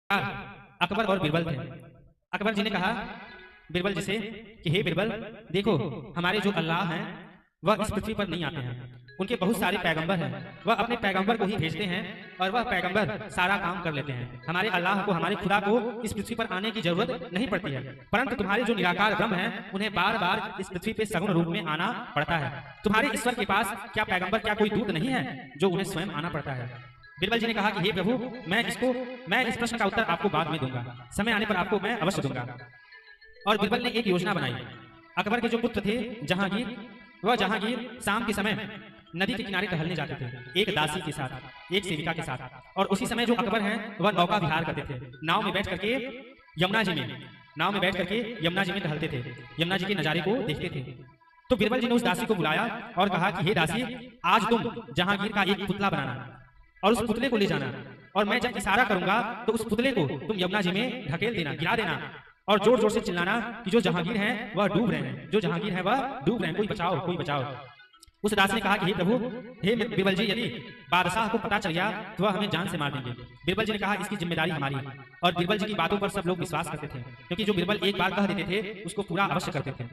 अकबर और बीरबल थे। अकबर जी ने कहा बीरबल जी से कि हे बीरबल, देखो हमारे जो अल्लाह हैं वह इस पृथ्वी पर नहीं आते हैं। उनके बहुत सारे पैगंबर हैं, वह अपने पैगंबर को ही भेजते हैं और वह पैगंबर सारा काम कर लेते हैं। हमारे अल्लाह को, हमारे खुदा को इस पृथ्वी पर आने की जरूरत नहीं पड़ती है, परंतु तुम्हारे जो निराकार ब्रह्म हैं उन्हें बार बार इस पृथ्वी पे सगुण रूप में आना पड़ता है। तुम्हारे ईश्वर के पास क्या पैगंबर, क्या कोई दूत नहीं है जो उन्हें स्वयं आना पड़ता है? बीरबल जी ने कहा कि हे प्रभु, मैं इस प्रश्न का उत्तर आपको बाद में दूंगा, समय आने पर आपको मैं अवश्य दूंगा। और बीरबल ने एक योजना बनाई। अकबर के जो पुत्र थे जहांगीर, वह जहांगीर शाम के समय नदी के किनारे टहलने जाते थे एक दासी के साथ, एक सेविका के साथ। और उसी समय जो अकबर हैं वह नौका विहार करते थे, नाव में बैठ करके यमुना जी में टहलते थे, यमुना जी के नजारे को देखते थे। तो बीरबल जी ने उस दासी को बुलाया और कहा कि हे दासी, आज तुम जहांगीर का एक पुतला बनाना और उस पुतले को ले जाना, और मैं जब इशारा करूंगा तो उस पुतले को तुम यमुना जी में ढकेल देना, गिरा देना, और जोर जोर से चिल्लाना कि जो जहांगीर हैं वह डूब रहे हैं, जो जहांगीर हैं वह डूब रहे हैं, कोई बचाओ, कोई बचाओ। उस दास ने कहा कि हे प्रभु, हे बीरबल जी, यदि बादशाह को पता चल गया तो वह हमें जान से मार देंगे। बीरबल जी ने कहा इसकी जिम्मेदारी हमारी है। और बीरबल जी की बातों पर सब लोग विश्वास करते थे, क्योंकि जो बीरबल एक बार कह देते थे उसको पूरा अवश्य करते थे।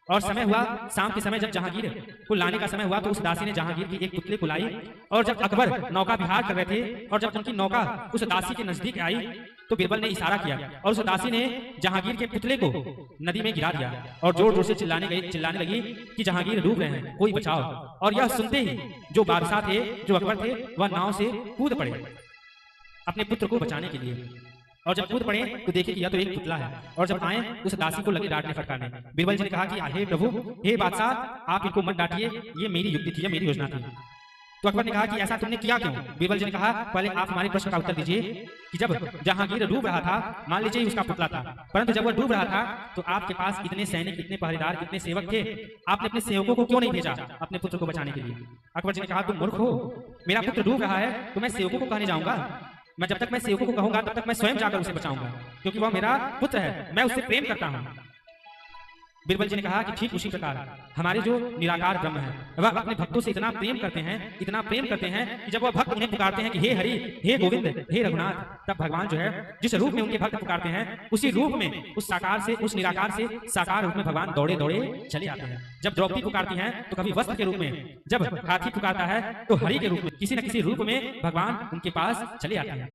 और समय हुआ, शाम के समय जब जहांगीर को लाने का समय हुआ तो उस दासी ने जहांगीर की एक पुतले को लाई। और जब अकबर नौका विहार कर रहे थे और जब उनकी नौका उस दासी के नजदीक आई तो बीरबल ने इशारा किया और उस दासी ने जहांगीर के पुतले को नदी में गिरा दिया और जोर जोर से चिल्लाने लगी कि जहांगीर डूब रहे हैं, कोई बचाओ। और यह सुनते ही जो बादशाह थे, जो अकबर थे, वह नाव से कूद पड़े अपने पुत्र को बचाने के लिए। और जब कूद पड़े तो देखे कि यह तो एक पुतला है। और जब आए उस दासी को लगे डांटने फटकारने। बीरबल जी ने कहा कि हे प्रभु, हे बादशाह, आप इनको मत डांटिए, ये मेरी युक्ति थी, ये मेरी योजना थी। तो अकबर ने कहा कि ऐसा तुमने किया क्यों? बीरबल जी ने कहा पहले आप हमारे प्रश्न का उत्तर दीजिए कि जब जहांगीर डूब रहा था, मान लीजिए उसका पुतला था, परंतु जब वह डूब रहा था तो आपके पास इतने सैनिक, इतने पहरेदार, इतने सेवक थे, आपने अपने सेवकों को क्यों नहीं भेजा अपने पुत्र को बचाने के लिए? अकबर जी ने कहा तुम मूर्ख हो, मेरा पुत्र डूब रहा है तो मैं सेवकों को कहने जाऊंगा? मैं जब तक मैं सेवकों को कहूंगा तब तक मैं स्वयं जाकर उसे बचाऊंगा, क्योंकि वह मेरा पुत्र है, मैं उससे प्रेम करता हूं। बीरबल जी ने कहा कि ठीक उसी प्रकार हमारे जो निराकार ब्रह्म है वह अपने भक्तों से इतना प्रेम करते हैं, इतना प्रेम करते हैं कि जब वह भक्त उन्हें पुकारते हैं कि हे हरि, हे गोविंद, हे रघुनाथ, तब भगवान जो है जिस रूप में उनके भक्त पुकारते हैं उसी रूप में, उस साकार से, उस निराकार से साकार रूप में भगवान दौड़े दौड़े चले आते हैं। जब द्रौपदी पुकारती हैं तो कभी वस्त्र के रूप में, जब हाथी पुकारता है तो हरि के रूप में, किसी न किसी रूप में भगवान उनके पास चले आते हैं।